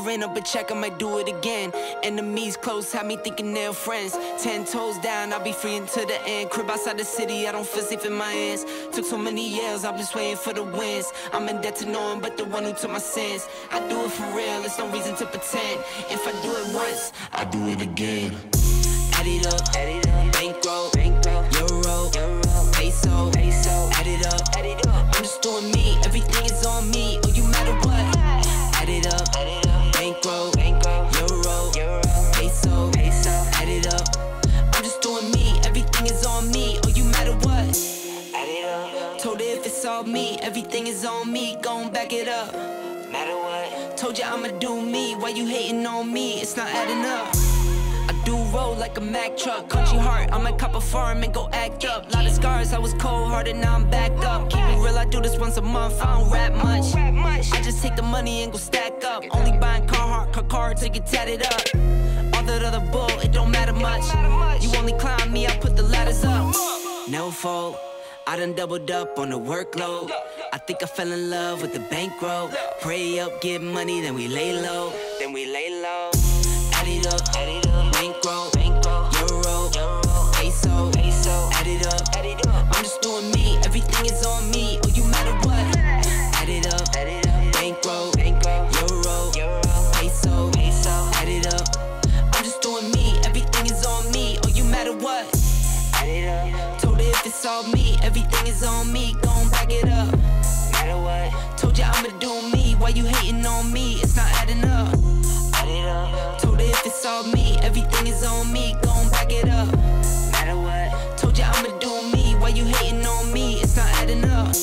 ran up a check, I might do it again. Enemies close, had me thinking they're friends. 10 toes down, I'll be free until the end. Crib outside the city, I don't feel safe in my hands. Took so many years, I'm just waiting for the wins. I'm in debt to no one but the one who took my sins. I do it for real, there's no reason to pretend. If I do it once, I do it again. Add it up, bankroll, euro, peso, add it up. I'm just doing me, everything is on me. Oh, you matter what? Add it up, bankroll, euro, peso, add it up. I'm just doing me, everything is on me. Oh, you matter what? Add it up. Told her if it's all me, everything is on me. Gon' back it up. Matter what? Told ya I'ma do me. Why you hating on me? It's not adding up. I do roll like a Mack truck. Country heart, I might cop a farm and go act up. Lot of scars, I was cold-hearted, now I'm back up. Keep it real, I do this once a month, I don't rap much. I just take the money and go stack up. Only buying car to get tatted up. All that other bull, it don't matter much. You only climb me, I put the ladders up. No fault, I done doubled up on the workload. I think I fell in love with the bankroll. Pray up, get money, then we lay low. Add it up, bankroll, euro, peso, add it up. I'm just doing me, everything is on me. Oh, you matter what? Add it up, bankroll, euro, peso, add it up. I'm just doing me, everything is on me. Oh, you matter what? Add it up. Told her if it's all me, everything is on me. Gon' back it up. Matter what? Told ya I'ma do me. Why you hating on me? It's not adding up. Add it up. Told her if it's all me, everything is on me. Gon' back it up. Matter what? Told ya I'ma do me. Why you hating on me? It's not adding up.